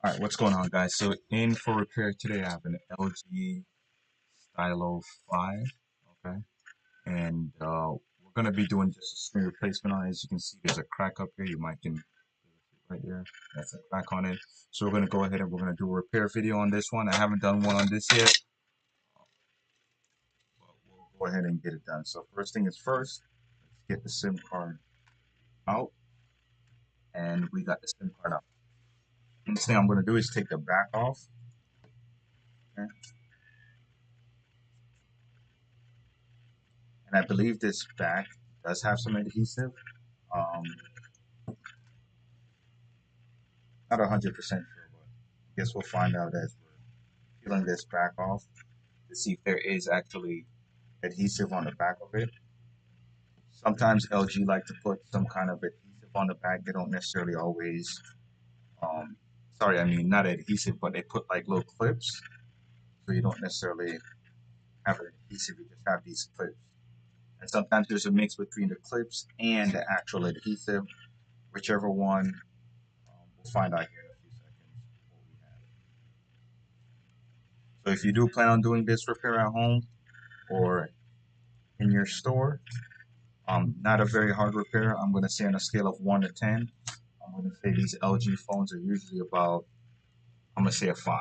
All right, what's going on, guys? So, in for repair today, I have an LG Stylo 5, okay? And we're going to be doing just a screen replacement on it. As you can see, there's a crack up here. You might can right here. That's a crack on it. So, we're going to go ahead and we're going to do a repair video on this one. I haven't done one on this yet, but we'll go ahead and get it done. So, first thing is first, let's get the SIM card out. And we got the SIM card out. Next thing I'm going to do is take the back off. Okay? And I believe this back does have some adhesive. Um, Not 100% sure, but I guess we'll find out as we're peeling this back off to see if there is actually adhesive on the back of it. Sometimes LG like to put some kind of adhesive on the back. They don't necessarily always, um, sorry, I mean not adhesive, but they put like little clips, so you don't necessarily have an adhesive. You just have these clips. And sometimes there's a mix between the clips and the actual adhesive, whichever one. We'll find out here in a few seconds what we have. So if you do plan on doing this repair at home or in your store, not a very hard repair. I'm going to say on a scale of 1 to 10, I'm going to say these LG phones are usually about, I'm going to say a 5.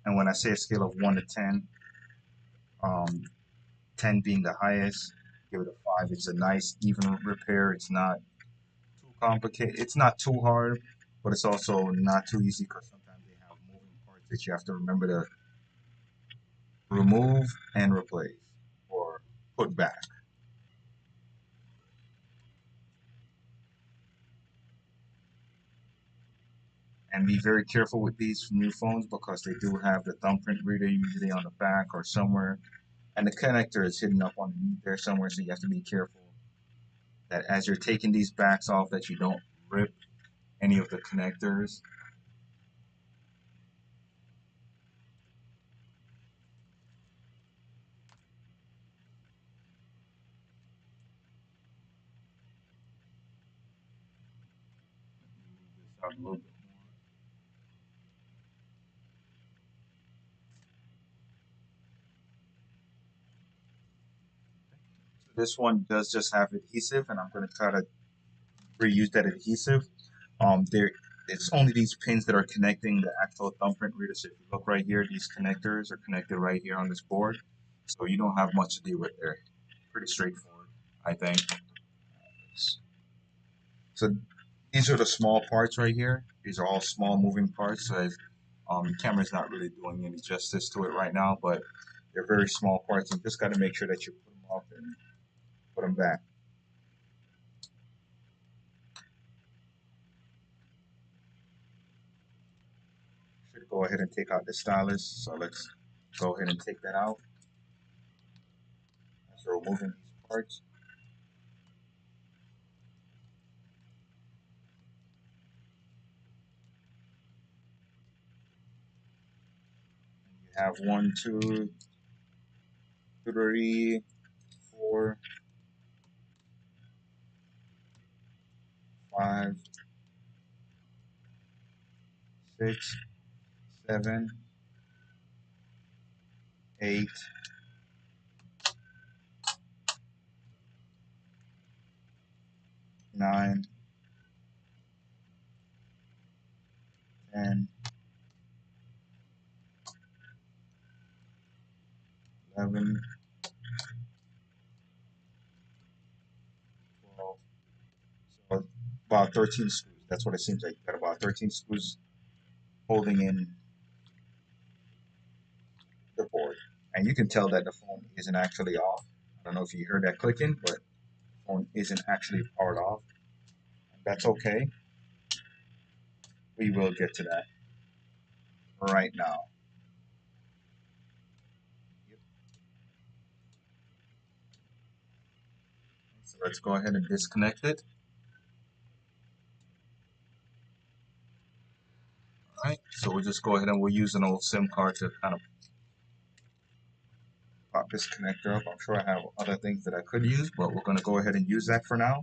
And when I say a scale of 1 to 10, um, 10 being the highest, give it a 5. It's a nice, even repair. It's not too complicated. It's not too hard, but it's also not too easy because sometimes they have moving parts that you have to remember to remove and replace or put back. And be very careful with these new phones because they do have the thumbprint reader usually on the back or somewhere, and the connector is hidden up underneath there somewhere. So you have to be careful that as you're taking these backs off, that you don't rip any of the connectors. Move this out a little bit more. So this one does just have adhesive, and I'm going to try to reuse that adhesive. There, it's only these pins that are connecting the actual thumbprint reader. So if you look right here, these connectors are connected right here on this board. So you don't have much to do with there. Pretty straightforward, I think. So these are the small parts right here. These are all small moving parts. So the camera's not really doing any justice to it right now, but they're very small parts. You just got to make sure that you put them off and put them back. Should go ahead and take out the stylus. So let's go ahead and take that out. As we're removing these parts. You have one, two, three, four, five, six, seven, eight, 9, 10, 11, 12. So about 13 screws. That's what it seems like. Got about 13 screws holding in the board. And you can tell that the phone isn't actually off. I don't know if you heard that clicking, but the phone isn't actually powered off. That's okay. We will get to that right now. Yep. So let's go ahead and disconnect it. All right. So we'll just go ahead and we'll use an old SIM card to kind of pop this connector up. I'm sure I have other things that I could use, but we're going to go ahead and use that for now.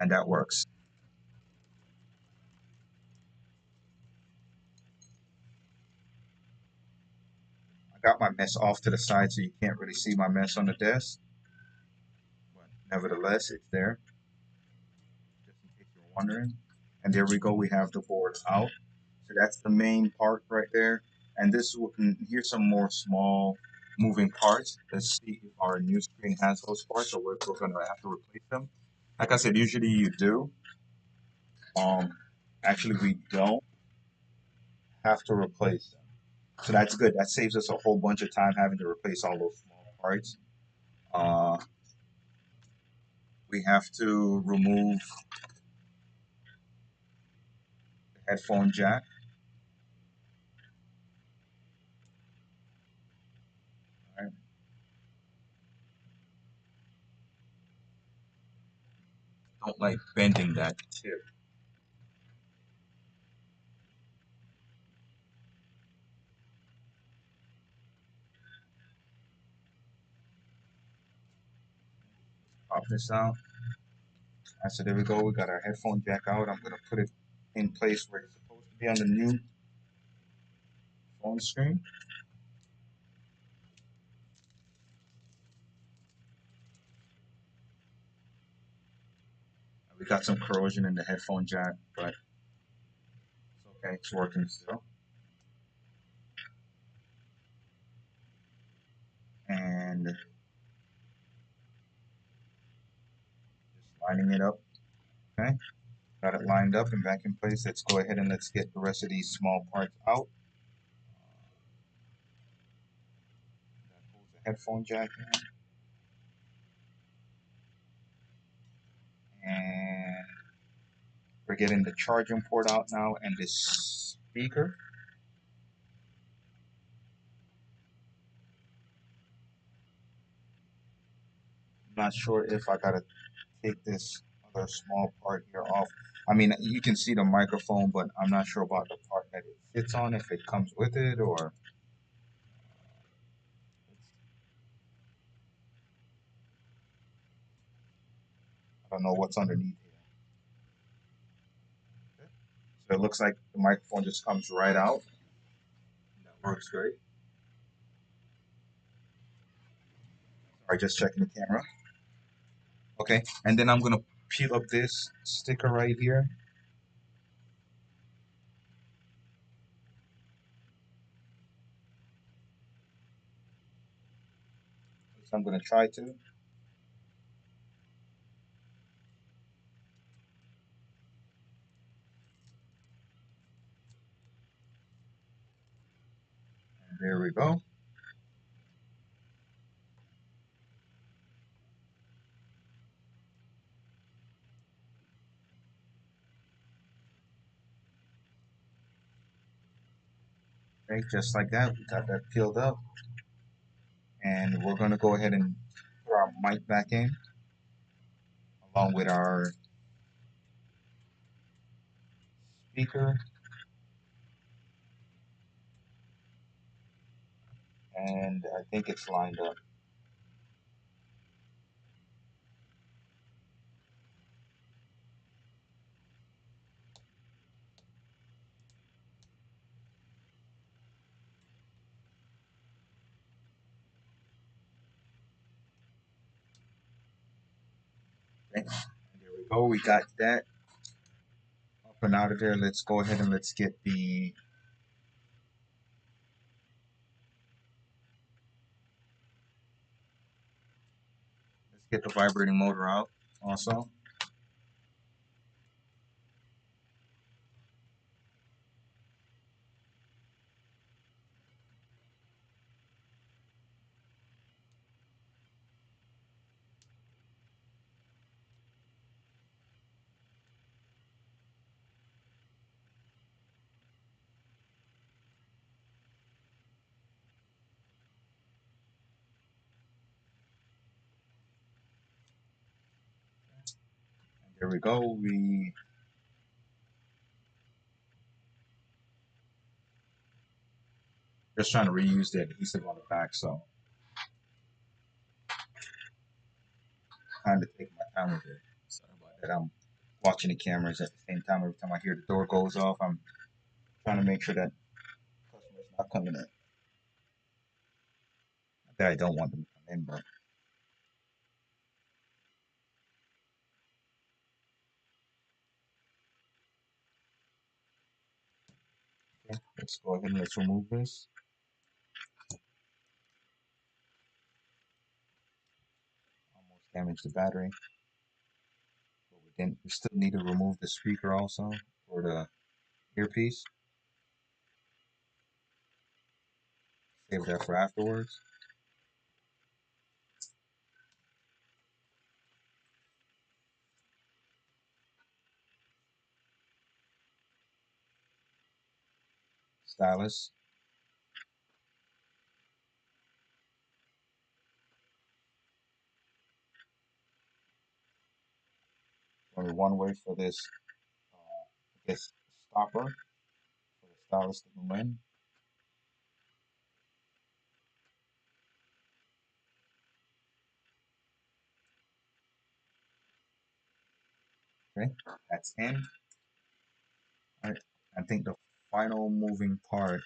and that works. I got my mess off to the side so you can't really see my mess on the desk, but nevertheless, it's there, just in case you're wondering. And there we go, we have the board out. So that's the main part right there. And here's some more small moving parts. Let's see if our new screen has those parts or we're gonna have to replace them. Like I said, usually you do. Um, Actually, we don't have to replace them. So that's good. That saves us a whole bunch of time having to replace all those small parts. Uh, we have to remove the headphone jack. Right? Don't like bending that tip. Pop this out. So there we go. We got our headphone jack out. I'm gonna put it in place where it's supposed to be on the new phone screen. We got some corrosion in the headphone jack, but it's okay. It's working still. And just lining it up. Okay. Got it lined up and back in place. Let's go ahead and let's get the rest of these small parts out. That holds the headphone jack in. And we're getting the charging port out now and this speaker. I'm not sure if I gotta take this other small part here off. I mean, you can see the microphone, but I'm not sure about the part that it sits on, if it comes with it or I don't know what's underneath here. So it looks like the microphone just comes right out. That works great. All right, just checking the camera. Okay, and then I'm gonna peel up this sticker right here. So I'm gonna try to. And there we go. Okay, just like that, we got that peeled up. And we're gonna go ahead and put our mic back in along with our speaker. And I think it's lined up. Okay, and there we go. We got that up and out of there. Let's go ahead and let's get the vibrating motor out also. And there we go. We just trying to reuse the adhesive on the back, so kind of take my time with it. Sorry about that. watching the cameras at the same time. Every time I hear the door goes off, I'm trying to make sure that customer's not coming in. Not that I don't want them to come in, but okay, let's go ahead and let's remove this. Almost damaged the battery, but we didn't. We still need to remove the speaker also, or the earpiece. Save that for afterwards. Stylus. Only one way for this, I guess, stopper for the stylus to go in. Okay, that's in. All right. I think the final moving part,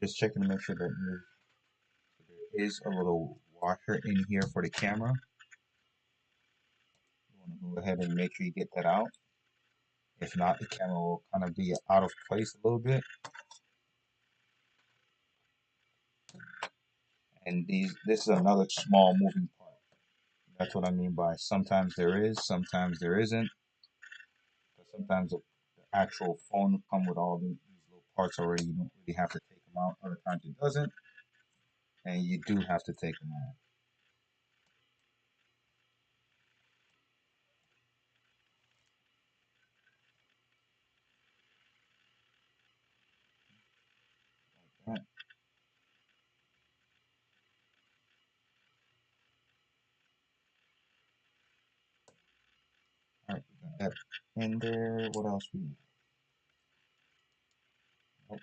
just checking to make sure that there is a little washer in here for the camera. You want to go ahead and make sure you get that out. If not, the camera will kind of be out of place a little bit. And this is another small moving part. That's what I mean by sometimes there is, sometimes there isn't. But sometimes the actual phone will come with all these little parts already. You don't really have to take them out. Other times it doesn't, and you do have to take them out. Like that. All right, we got that in there. What else we need? Oh,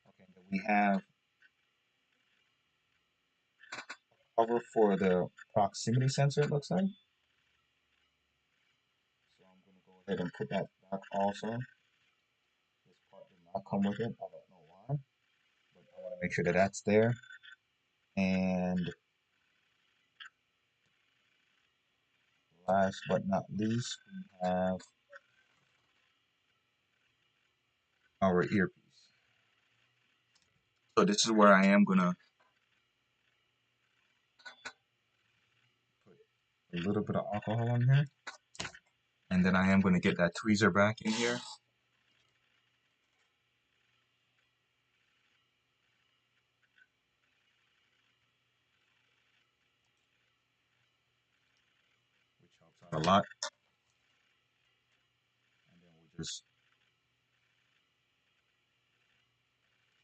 okay, then we have cover for the proximity sensor. It looks like. So I'm gonna go ahead and put that back also. This part did not come with it. I don't know why, but I want to make sure that that's there. And last but not least, we have our earpiece. So this is where I am gonna put a little bit of alcohol in here, and then I am gonna get that tweezer back in here. Which helps out a lot. And then we'll just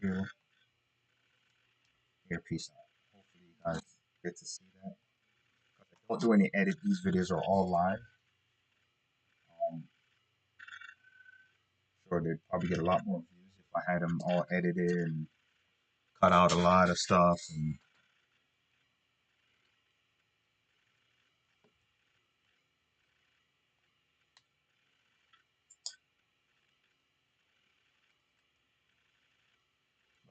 peel earpiece out. Hopefully you guys get to see that. Because I don't do any edit. These videos are all live. Sure, they'd probably get a lot more views if I had them all edited and cut out a lot of stuff. And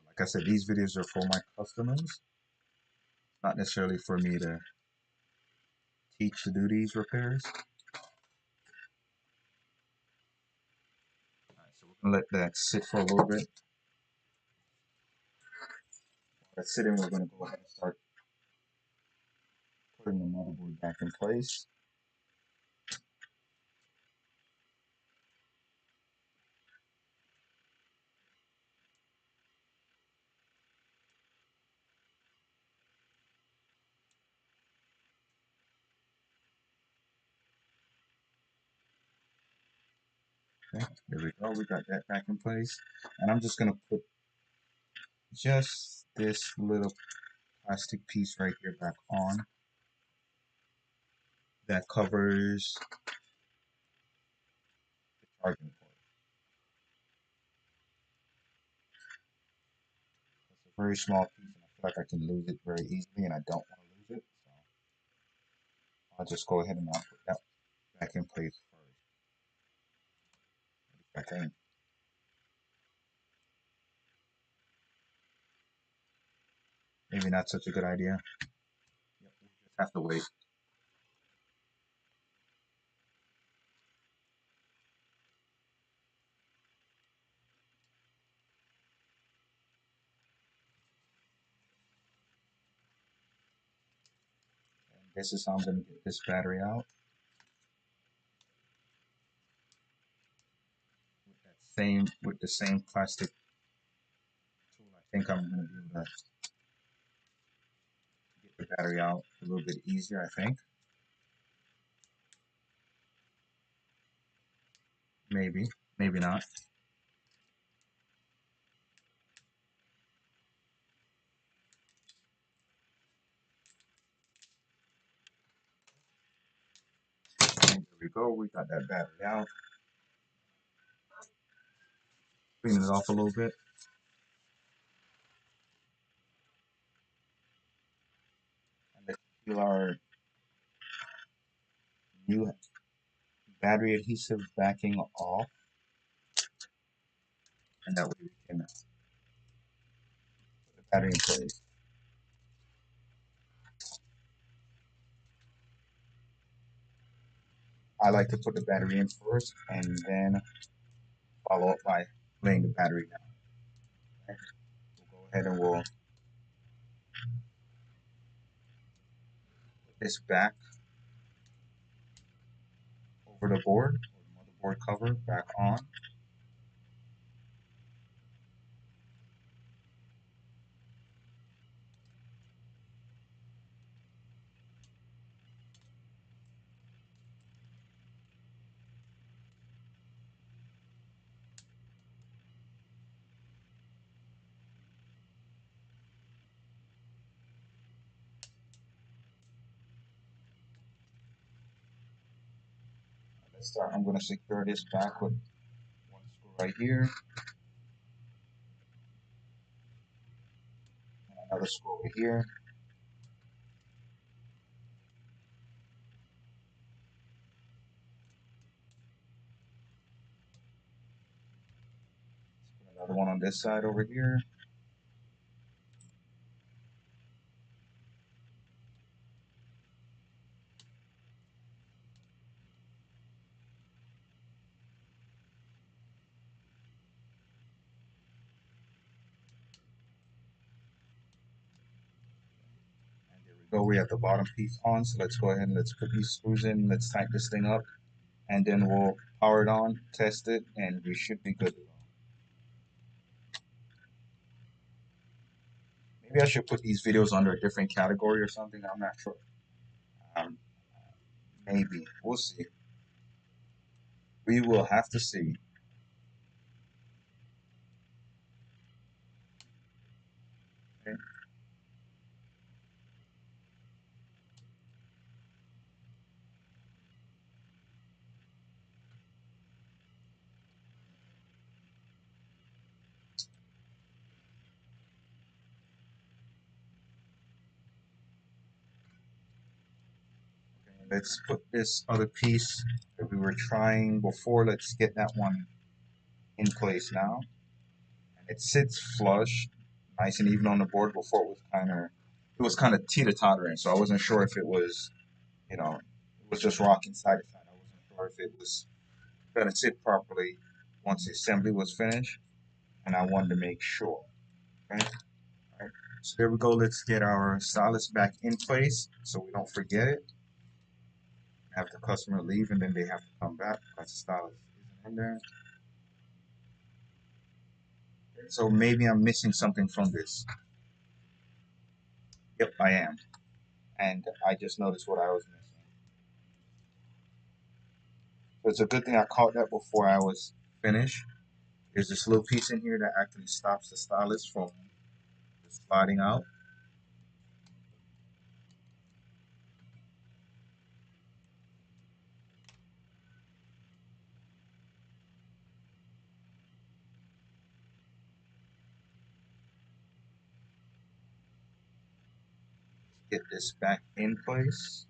like I said, these videos are for my customers, not necessarily for me to teach to do these repairs. All right, so we're gonna let that sit for a little bit. While that's sitting, we're gonna go ahead and start putting the motherboard back in place. Okay, there we go. We got that back in place, and I'm just gonna put just this little plastic piece right here back on that covers the charging port. It's a very small piece, and I feel like I can lose it very easily, and I don't want to lose it. So I'll just go ahead and I'll put that back in place first. I think maybe not such a good idea. Yep, we just have to wait. And this is how I'm going to get this battery out with the same plastic tool. I think I'm going to be able to get the battery out a little bit easier. I think maybe, maybe not. And there we go. We got that battery out. Clean it off a little bit. And let's peel our new battery adhesive backing off, and that way we can put the battery in place. I like to put the battery in first and then follow up by laying the battery down. Okay? We'll go ahead and we'll put this back over the board, or the motherboard cover back on. Let's start. I'm going to secure this back with one screw right here and another screw over here. Put another one on this side over here. And there we go. We have the bottom piece on. So let's go ahead and let's put these screws in. Let's tighten this thing up. And then we'll power it on, test it, and we should be good to go. Maybe I should put these videos under a different category or something. I'm not sure. Um, maybe. We'll see. We will have to see. Okay? Let's put this other piece that we were trying before. Let's get that one in place now. And it sits flush, nice and even on the board. Before it was kind of teeter-tottering, so I wasn't sure if it was, it was just rocking side to side. I wasn't sure if it was gonna sit properly once the assembly was finished, and I wanted to make sure. Okay. All right. So there we go. Let's get our stylus back in place so we don't forget it. Have the customer leave and then they have to come back because the stylus isn't in there. So maybe I'm missing something from this. Yep, I am. And I just noticed what I was missing. So it's a good thing I caught that before I was finished. There's this little piece in here that actually stops the stylus from sliding out. Get this back in place.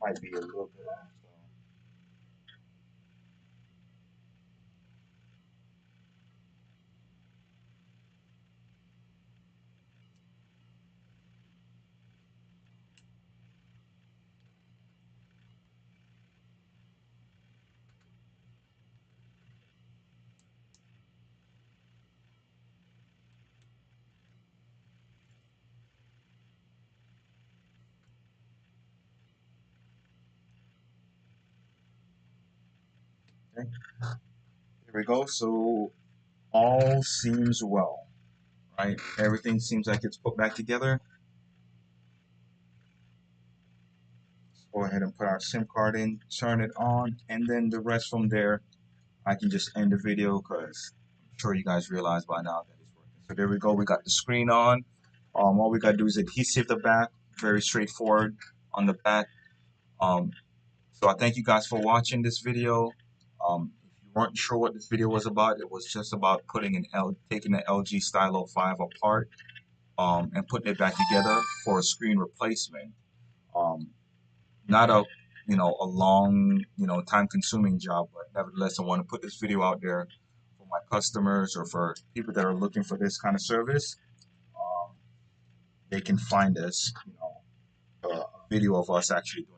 might be a little bit off. So, okay, here we go. So all seems well, right? Everything seems like it's put back together. Let's go ahead and put our SIM card in, turn it on, and then the rest from there, I can just end the video because I'm sure you guys realize by now that it's working. So there we go. We got the screen on. All we gotta do is adhesive the back. Very straightforward on the back. Um, so I thank you guys for watching this video. If you weren't sure what this video was about, it was just about taking the LG Stylo 5 apart and putting it back together for a screen replacement. Um, Not a a long time consuming job, but nevertheless I want to put this video out there for my customers or for people that are looking for this kind of service. um, they can find us a video of us actually doing